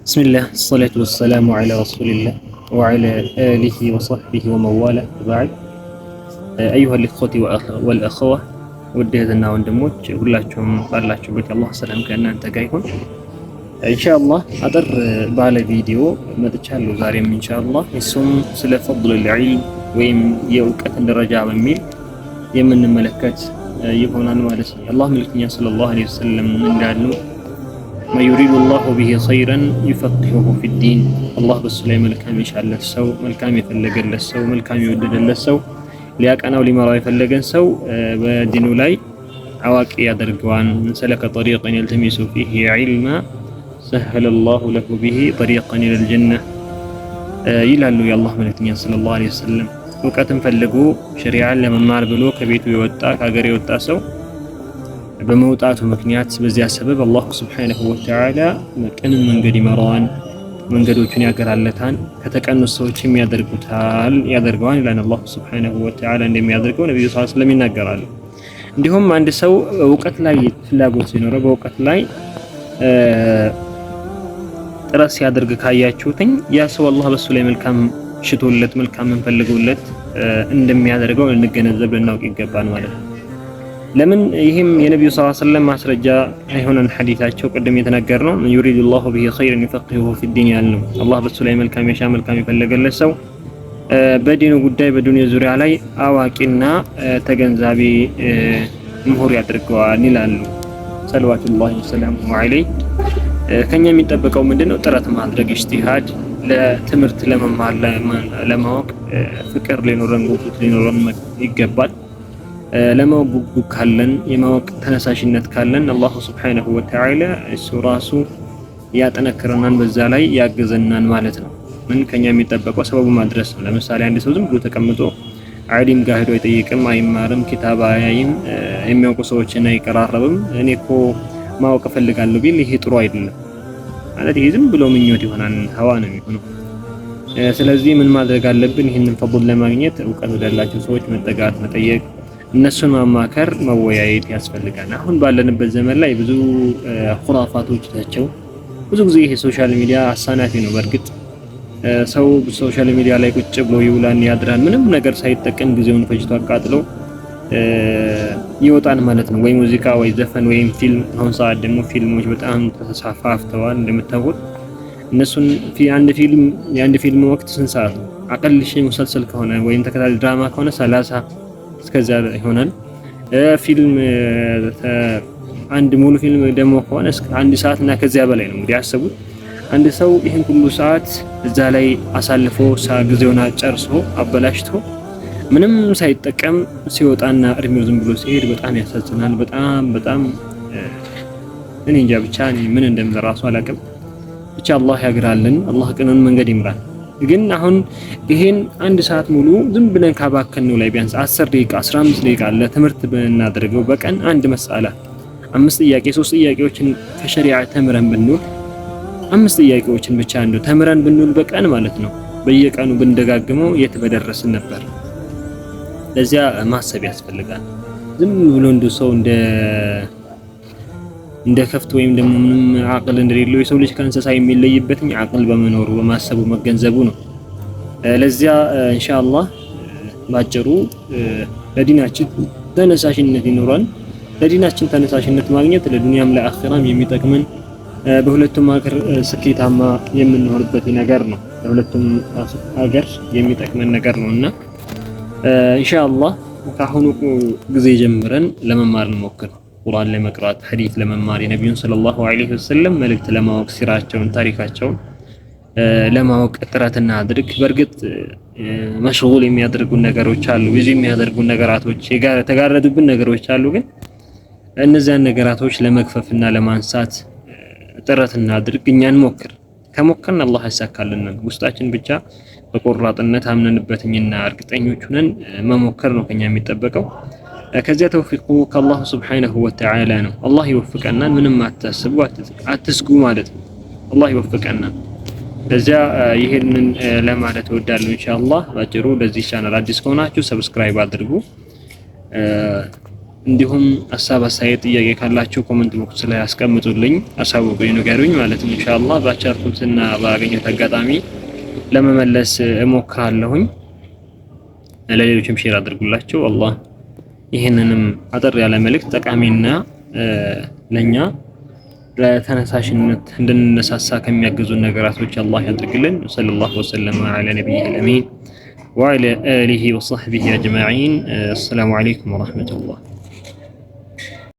بسم الله الصلاة والسلام على رسول الله وعلى آله وصحبه ومن والاه بعد أيها الإخوة والأخوة وديتنا وندموج ሁላችሁም ባላችሁበት አላህ ሰላም ከእናንተ ጋር ይሁን። ኢንሻአላህ አጠር ባለ ቪዲዮ መጥቻለሁ ዛሬም ኢንሻአላህ እሱም ስለ ፈድሉል ዒልም ወይም የእውቀትን ደረጃ በሚል የምንመለከት ይሆናል ማለት ነው። አላህ መልእክተኛ ሰለላሁ ዐለይሂ ወሰለም እንዳሉ ما يريد الله به خيرا يفقهه في الدين الله بس ላይ መልካም ይሻለት ሰው መልካም የፈለገለት ሰው መልካም የወደደለት ሰው ሊያቀናው ሊመራው የፈለገን ሰው በዲኑ ላይ አዋቂ ያደርገዋል። ሰለከ طريقا يلتمس فيه علما سهل الله له به طريقا الى الجنه ይላሉ የአላህ መልእክተኛ ሰለላሁ ዐለይሂ ወሰለም። እውቀትን ፈልጎ ሸሪዓን ለመማር ብሎ ከቤቱ የወጣ ከሀገር የወጣ ሰው በመውጣቱ ምክንያት በዚያ ሰበብ አላህ ሱብሓነሁ ወተዓላ ቅንን መንገድ ይመራዋል፣ መንገዶቹን ያገራለታል፣ ከተቀኑ ሰዎችም ያደርገዋል ይላል አላህ ሱብሓነሁ ወተዓላ እንደሚያደርገው ነብዩ ሰለላሁ ዐለይሂ ወሰለም ይናገራሉ። እንዲሁም አንድ ሰው እውቀት ላይ ፍላጎት ሲኖረው በእውቀት ላይ ጥረት ሲያደርግ ካያችሁትኝ ያ ሰው አላህ በሱ ላይ መልካም ሽቶለት መልካም ፈልጎለት እንደሚያደርገው ልንገነዘብ ልናውቅ ይገባል ማለት ነው። ለምን ይህም የነብዩ ሰለላሁ ዐለይሂ ወሰለም ማስረጃ አይሆነን ሐዲታቸው ቅድም የተነገርነው يريد الله به خيرا يفقهه في الدين ያልነው አላህ በሱ ላይ መልካም የሻ መልካም የፈለገለት ሰው በዲኑ ጉዳይ በዱንያ ዙሪያ ላይ አዋቂና ተገንዛቢ ምሁር ያደርገዋል ይላሉ ሰለዋቱላሂ ወሰላሙ ዐለይሂ። ከኛ የሚጠበቀው ምንድነው? ጥረት ማድረግ ኢጅቲሃድ፣ ለትምህርት ለመማር ለማወቅ ፍቅር ሊኖረን ጉጉት ሊኖረን ይገባል። ለማወቅ ጉጉት ካለን የማወቅ ተነሳሽነት ካለን አላህ ሱብሓነሁ ወተዓላ እሱ ራሱ ያጠነክረናል፣ በዛ ላይ ያግዘናል ማለት ነው። ምን ከኛ የሚጠበቀው ሰበቡ ማድረስ ነው። ለምሳሌ አንድ ሰው ዝም ብሎ ተቀምጦ ዓሊም ጋር ሄዶ አይጠይቅም፣ አይማርም፣ ኪታብ አያይም፣ የሚያውቁ ሰዎችን አይቀራረብም። እኔ እኮ ማወቅ እፈልጋለሁ ቢል ይሄ ጥሩ አይደለም ማለት ይሄ ዝም ብሎ ምኞት ይሆናል፣ ሀዋ ነው የሚሆነው። ስለዚህ ምን ማድረግ አለብን? ይህንን ፈضል ለማግኘት እውቀት ወዳላቸው ሰዎች መጠጋት፣ መጠየቅ፣ እነሱን ማማከር መወያየት ያስፈልጋል። አሁን ባለንበት ዘመን ላይ ብዙ ኹራፋቶች ናቸው። ብዙ ጊዜ ይሄ ሶሻል ሚዲያ አሳናፊ ነው። በእርግጥ ሰው ሶሻል ሚዲያ ላይ ቁጭ ብሎ ይውላል ያድራል፣ ምንም ነገር ሳይጠቀም ጊዜውን ፈጅቶ አቃጥሎ ይወጣል ማለት ነው። ወይ ሙዚቃ ወይ ዘፈን ወይም ፊልም። አሁን ሰዓት ደግሞ ፊልሞች በጣም ተስፋፍተዋል እንደምታውቁት። እነሱን የአንድ ፊልም ወቅት ስንት ሰዓት ነው? አቀልሽ ሙሰልሰል ከሆነ ወይም ተከታታይ ድራማ ከሆነ 30 እስከዛ ይሆናል። ፊልም አንድ ሙሉ ፊልም ደግሞ ከሆነ እስከ 1 ሰዓት እና ከዚያ በላይ ነው። እንግዲህ አስቡት አንድ ሰው ይህን ሁሉ ሰዓት እዛ ላይ አሳልፎ ጊዜውን ጨርሶ አበላሽቶ ምንም ሳይጠቀም ሲወጣና እድሜው ዝም ብሎ ሲሄድ በጣም ያሳዝናል። በጣም እኔ እንጃ ብቻ ምን እንደምራሱ አላውቅም። ብቻ አላህ ያግራልን፣ አላህ ቅኑን መንገድ ይምራል። ግን አሁን ይሄን 1 ሰዓት ሙሉ ዝም ብለን ካባከነው ላይ ቢያንስ 10 ደቂቃ 15 ደቂቃ ለትምህርት ብናደርገው በቀን አንድ መስአላ 5 ጥያቄ 3 ጥያቄዎችን ከሸሪዓ ተምረን ብንውል 5 ጥያቄዎችን ብቻ እንደው ተምረን ብንውል በቀን ማለት ነው በየቀኑ ብንደጋግመው የት በደረስን ነበር። ለዚያ ማሰብ ያስፈልጋል። ዝም ብሎ እንደው ሰው እንደ ከፍት ወይም ደግሞ ምንም አቅል እንደሌለው የሰው ልጅ ከእንስሳ የሚለይበት አቅል በመኖሩ በማሰቡ መገንዘቡ ነው። ለዚያ ኢንሻአላህ ባጭሩ ለዲናችን ተነሳሽነት ይኖራል። ለዲናችን ተነሳሽነት ማግኘት ለዱንያም ለአኺራም የሚጠቅመን በሁለቱም ሀገር ስኬታማ የምንሆንበት ነገር ነው። ለሁለቱም ሀገር የሚጠቅመን ነገር ነውና ኢንሻአላህ ከአሁኑ ጊዜ ጀምረን ለመማር እንሞክር። ቁርአን ለመቅራት፣ ሐዲስ ለመማር፣ የነብዩን ሰለላሁ ዐለይሂ ወሰለም መልእክት ለማወቅ፣ ሲራቸውን፣ ታሪካቸውን ለማወቅ ጥረት እናድርግ። በእርግጥ መሽጉል የሚያደርጉን ነገሮች አሉ፣ ብዙ የሚያደርጉን ነገራቶች የተጋረዱብን ነገሮች አሉ። ግን እነዚያን ነገራቶች ለመክፈፍና ለማንሳት ጥረት እናድርግ። እኛ እንሞክር። ከሞከርን አላህ ያሳካልናል። ውስጣችን ብቻ በቆራጥነት አምነንበትኝና እርግጠኞች ሆነን መሞከር ነው ከኛ የሚጠበቀው። ከዚያ ተውፊቁ ከአላህ ሱብሓነሁ ወተዓላ ነው። አላህ ይወፍቀናል። ምንም አታስቡ፣ አትስጉ ማለት ነው። አላህ ይወፍቀናል። ለዚያ ይሄንን ለማለት እወዳለሁ። ኢንሻአላህ ባጭሩ ለዚህ ቻናል አዲስ ከሆናችሁ ሰብስክራይብ አድርጉ። እንዲሁም ሀሳብ አስተያየት፣ ጥያቄ ካላችሁ ኮሜንት ቦክስ ላይ አስቀምጡልኝ፣ አሳውቁኝ፣ ንገሩኝ ማለት ነው። ኢንሻአላህ ባቻልኩትና ባገኘሁት አጋጣሚ ለመመለስ እሞክራለሁኝ። ለሌሎችም ሼር አድርጉላቸው። አላህ ይህንንም አጠር ያለ መልእክት ጠቃሚና ለኛ ለተነሳሽነት እንድንነሳሳ ከሚያግዙ ነገራቶች አላህ ያድርግልን። ሰለላሁ ወሰለም ዐላ ነቢይል አሚን ወዐላ አሊሂ ወሰህቢሂ አጅመዒን። አሰላሙ ዐለይኩም ወረሕመቱላህ።